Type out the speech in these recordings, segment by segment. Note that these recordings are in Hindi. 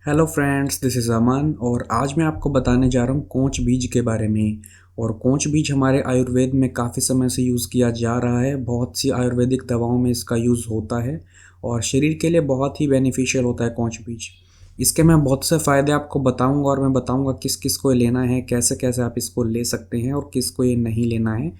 हेलो फ्रेंड्स, दिस इज़ अमन और आज मैं आपको बताने जा रहा हूँ कोंच बीज के बारे में। और कोंच बीज हमारे आयुर्वेद में काफ़ी समय से यूज़ किया जा रहा है। बहुत सी आयुर्वेदिक दवाओं में इसका यूज़ होता है और शरीर के लिए बहुत ही बेनिफिशियल होता है कोंच बीज। इसके मैं बहुत से फ़ायदे आपको बताऊंगा और मैं बताऊंगा किस किस को ये लेना है, कैसे कैसे आप इसको ले सकते हैं और किस को ये नहीं लेना है,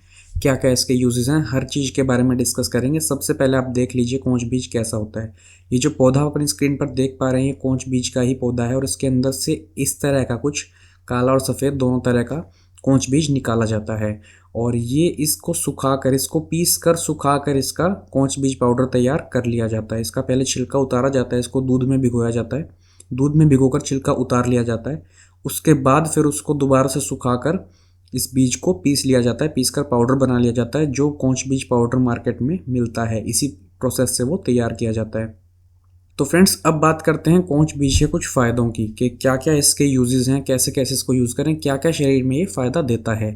क्या क्या इसके यूजेस हैं, हर चीज़ के बारे में डिस्कस करेंगे। सबसे पहले आप देख लीजिए कोंच बीज कैसा होता है। ये जो पौधा आप अपनी स्क्रीन पर देख पा रहे हैं, ये कोंच बीज का ही पौधा है और इसके अंदर से इस तरह का कुछ काला और सफ़ेद दोनों तरह का कोंच बीज निकाला जाता है। और ये इसको सुखाकर, इसको पीस कर सुखाकर इसका कोंच बीज पाउडर तैयार कर लिया जाता है। इसका पहले छिलका उतारा जाता है, इसको दूध में भिगोया जाता है, दूध में भिगोकर छिलका उतार लिया जाता है। उसके बाद फिर उसको दोबारा से सुखाकर इस बीज को पीस लिया जाता है, पीस कर पाउडर बना लिया जाता है, जो कोंच बीज पाउडर मार्केट में मिलता है। इसी प्रोसेस से वो तैयार किया जाता है। तो फ्रेंड्स, अब बात करते हैं कोंच बीज के कुछ फ़ायदों की कि क्या क्या इसके यूजेस हैं, कैसे कैसे इसको यूज़ करें, क्या क्या शरीर में ये फ़ायदा देता है।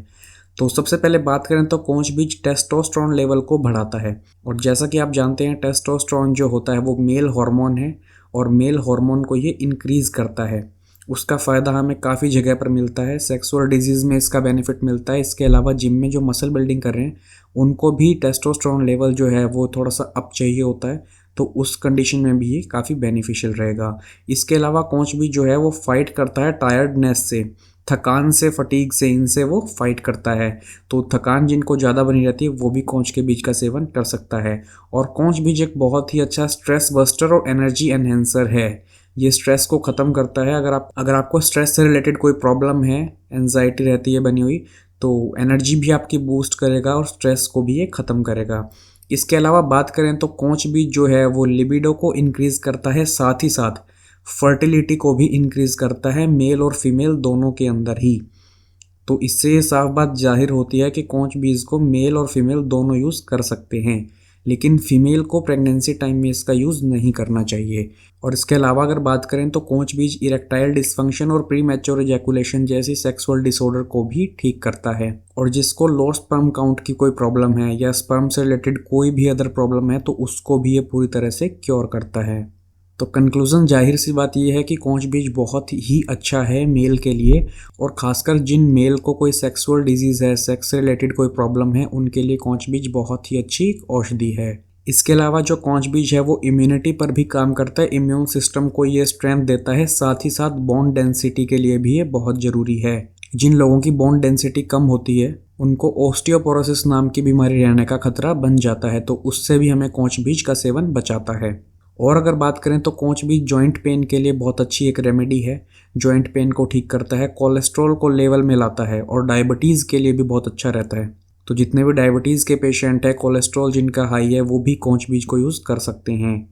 तो सबसे पहले बात करें तो कोंच बीज टेस्टोस्टेरोन लेवल को बढ़ाता है। और जैसा कि आप जानते हैं, टेस्टोस्टेरोन जो होता है वो मेल हार्मोन है और मेल हार्मोन को ये इंक्रीज़ करता है। उसका फ़ायदा हमें काफ़ी जगह पर मिलता है। सेक्सुअल डिजीज़ में इसका बेनिफिट मिलता है। इसके अलावा जिम में जो मसल बिल्डिंग कर रहे हैं उनको भी टेस्टोस्टेरोन लेवल जो है वो थोड़ा सा अप चाहिए होता है, तो उस कंडीशन में भी ये काफ़ी बेनिफिशियल रहेगा। इसके अलावा कोंच भी जो है वो फाइट करता है टायर्डनेस से, थकान से, फटीग से, इनसे वो फाइट करता है। तो थकान जिनको ज़्यादा बनी रहती है वो भी कोंच के बीज का सेवन कर सकता है। और कोंच बीज एक बहुत ही अच्छा स्ट्रेस बस्टर और एनर्जी एनहेंसर है। ये स्ट्रेस को ख़त्म करता है। अगर आपको स्ट्रेस से रिलेटेड कोई प्रॉब्लम है, एंजाइटी रहती है बनी हुई, तो एनर्जी भी आपकी बूस्ट करेगा और स्ट्रेस को भी ये ख़त्म करेगा। इसके अलावा बात करें तो कोंच बीज जो है वो लिबिडो को इंक्रीज़ करता है, साथ ही साथ फर्टिलिटी को भी इंक्रीज़ करता है, मेल और फीमेल दोनों के अंदर ही। तो इससे ये साफ बात जाहिर होती है कि कोंच बीज को मेल और फीमेल दोनों यूज़ कर सकते हैं, लेकिन फीमेल को प्रेगनेंसी टाइम में इसका यूज़ नहीं करना चाहिए। और इसके अलावा अगर बात करें तो कोंच बीज इरेक्टाइल डिस्फंक्शन और प्री मैच्योर इजैकुलेशन जैसी सेक्सुअल डिसऑर्डर को भी ठीक करता है। और जिसको लो स्पर्म काउंट की कोई प्रॉब्लम है या स्पर्म से रिलेटेड कोई भी अदर प्रॉब्लम है तो उसको भी ये पूरी तरह से क्योर करता है। तो कंक्लूज़न जाहिर सी बात यह है कि कोंच बीज बहुत ही अच्छा है मेल के लिए, और ख़ासकर जिन मेल को कोई सेक्सुअल डिजीज़ है, सेक्स से रिलेटेड कोई प्रॉब्लम है, उनके लिए कोंच बीज बहुत ही अच्छी औषधि है। इसके अलावा जो कोंच बीज है वो इम्यूनिटी पर भी काम करता है, इम्यून सिस्टम को ये स्ट्रेंथ देता है, साथ ही साथ बोन डेंसिटी के लिए भी ये बहुत ज़रूरी है। जिन लोगों की बोन डेंसिटी कम होती है उनको ओस्टियोपोरोसिस नाम की बीमारी रहने का खतरा बन जाता है, तो उससे भी हमें कोंच बीज का सेवन बचाता है। और अगर बात करें तो कोंच बीज जॉइंट पेन के लिए बहुत अच्छी एक रेमेडी है। जॉइंट पेन को ठीक करता है, कोलेस्ट्रॉल को लेवल में लाता है और डायबिटीज़ के लिए भी बहुत अच्छा रहता है। तो जितने भी डायबिटीज़ के पेशेंट हैं, कोलेस्ट्रॉल जिनका हाई है, वो भी कोंच बीज को यूज़ कर सकते हैं।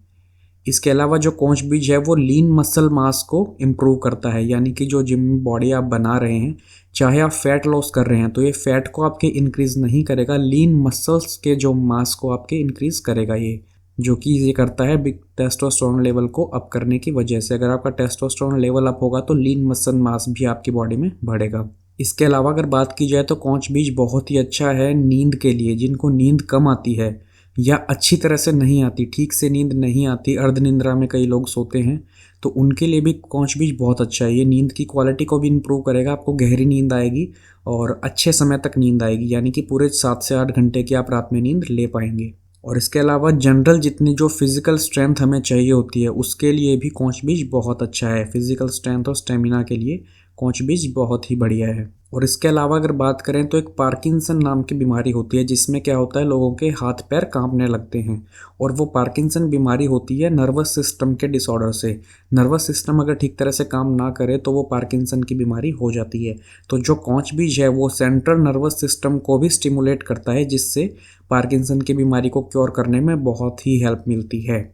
इसके अलावा जो कोंच बीज है वो लीन मसल मास को इम्प्रूव करता है, यानी कि जो जिम बॉडी आप बना रहे हैं, चाहे आप फैट लॉस कर रहे हैं, तो ये फैट को आपके इंक्रीज़ नहीं करेगा, लीन मसल्स के जो मास को आपके इंक्रीज़ करेगा ये, जो कि ये करता है बिग टेस्टोस्टेरोन लेवल को अप करने की वजह से। अगर आपका टेस्टोस्टेरोन लेवल अप होगा तो लीन मसल मास भी आपकी बॉडी में बढ़ेगा। इसके अलावा अगर बात की जाए तो कोंच बीज बहुत ही अच्छा है नींद के लिए। जिनको नींद कम आती है या अच्छी तरह से नहीं आती, ठीक से नींद नहीं आती, अर्धनिद्रा में कई लोग सोते हैं, तो उनके लिए भी कोंच बीज बहुत अच्छा है। ये नींद की क्वालिटी को भी इम्प्रूव करेगा, आपको गहरी नींद आएगी और अच्छे समय तक नींद आएगी, यानी कि पूरे 7 से 8 घंटे की आप रात में नींद ले पाएंगे। और इसके अलावा जनरल जितनी जो फिज़िकल स्ट्रेंथ हमें चाहिए होती है उसके लिए भी कोंच बीज बहुत अच्छा है। फिज़िकल स्ट्रेंथ और स्टेमिना के लिए कोंच बीज बहुत ही बढ़िया है। और इसके अलावा अगर बात करें तो एक पार्किंसन नाम की बीमारी होती है, जिसमें क्या होता है, लोगों के हाथ पैर कांपने लगते हैं। और वो पार्किंसन बीमारी होती है नर्वस सिस्टम के डिसऑर्डर से। नर्वस सिस्टम अगर ठीक तरह से काम ना करे तो वो पार्किंसन की बीमारी हो जाती है। तो जो कोंच बीज है वो सेंट्रल नर्वस सिस्टम को भी स्टिमुलेट करता है, जिससे पार्किंसन की बीमारी को क्योर करने में बहुत ही हेल्प मिलती है।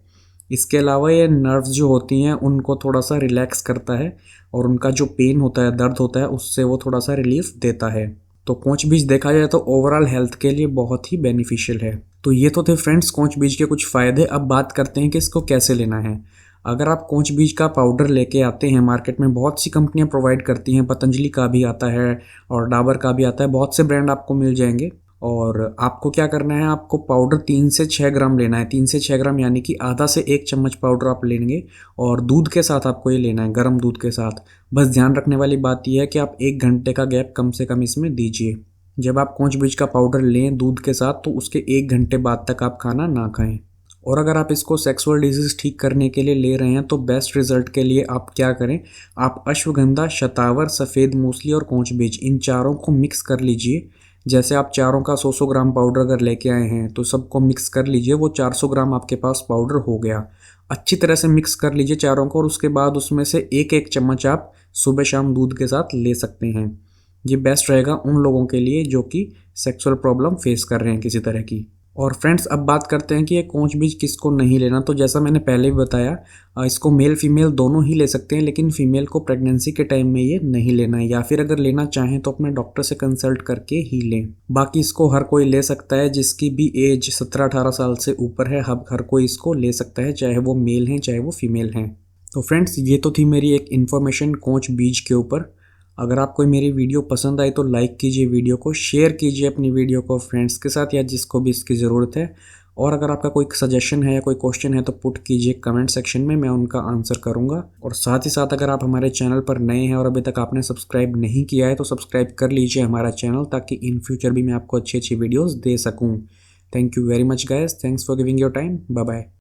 इसके अलावा ये नर्व्स जो होती हैं उनको थोड़ा सा रिलैक्स करता है और उनका जो पेन होता है, दर्द होता है, उससे वो थोड़ा सा रिलीफ देता है। तो कोंच बीज देखा जाए तो ओवरऑल हेल्थ के लिए बहुत ही बेनिफिशियल है। तो ये तो थे फ्रेंड्स कोंच बीज के कुछ फ़ायदे। अब बात करते हैं कि इसको कैसे लेना है। अगर आप कोंच बीज का पाउडर लेके आते हैं, मार्केट में बहुत सी कंपनियां प्रोवाइड करती हैं, पतंजलि का भी आता है और डाबर का भी आता है, बहुत से ब्रांड आपको मिल जाएंगे। और आपको क्या करना है, आपको पाउडर 3 से 6 ग्राम लेना है। 3 से 6 ग्राम यानी कि आधा से 1 चम्मच पाउडर आप लेंगे और दूध के साथ आपको ये लेना है, गर्म दूध के साथ। बस ध्यान रखने वाली बात यह है कि आप 1 घंटे का गैप कम से कम इसमें दीजिए। जब आप कोंच बीज का पाउडर लें दूध के साथ तो उसके 1 घंटे बाद तक आप खाना ना खाएं। और अगर आप इसको सेक्सुअल डिजीज़ ठीक करने के लिए ले रहे हैं तो बेस्ट रिजल्ट के लिए आप क्या करें, आप अश्वगंधा, शतावर, सफ़ेद मूसली और कोंच बीज इन चारों को मिक्स कर लीजिए। जैसे आप चारों का 100-100 ग्राम पाउडर अगर लेके आए हैं तो सबको मिक्स कर लीजिए। वो 400 ग्राम आपके पास पाउडर हो गया। अच्छी तरह से मिक्स कर लीजिए चारों को और उसके बाद उसमें से एक एक चम्मच आप सुबह शाम दूध के साथ ले सकते हैं। ये बेस्ट रहेगा उन लोगों के लिए जो कि सेक्सुअल प्रॉब्लम फेस कर रहे हैं किसी तरह की। और फ्रेंड्स, अब बात करते हैं कि ये कोंच बीज किसको नहीं लेना। तो जैसा मैंने पहले भी बताया, इसको मेल फीमेल दोनों ही ले सकते हैं, लेकिन फीमेल को प्रेगनेंसी के टाइम में ये नहीं लेना है, या फिर अगर लेना चाहें तो अपने डॉक्टर से कंसल्ट करके ही लें। बाकी इसको हर कोई ले सकता है, जिसकी भी एज 17-18 साल से ऊपर है, हर कोई इसको ले सकता है, चाहे वो मेल हैं चाहे वो फीमेल हैं। तो फ्रेंड्स, ये तो थी मेरी एक इन्फॉर्मेशन कोंच बीज के ऊपर। अगर आपको मेरी वीडियो पसंद आई तो लाइक कीजिए, वीडियो को शेयर कीजिए अपनी वीडियो को फ्रेंड्स के साथ या जिसको भी इसकी ज़रूरत है। और अगर आपका कोई सजेशन है या कोई क्वेश्चन है तो पुट कीजिए कमेंट सेक्शन में, मैं उनका आंसर करूंगा। और साथ ही साथ अगर आप हमारे चैनल पर नए हैं और अभी तक आपने सब्सक्राइब नहीं किया है तो सब्सक्राइब कर लीजिए हमारा चैनल, ताकि इन फ्यूचर भी मैं आपको अच्छी अच्छी वीडियोज़ दे सकूँ। Thank you very much guys, thanks for giving your time, bye bye.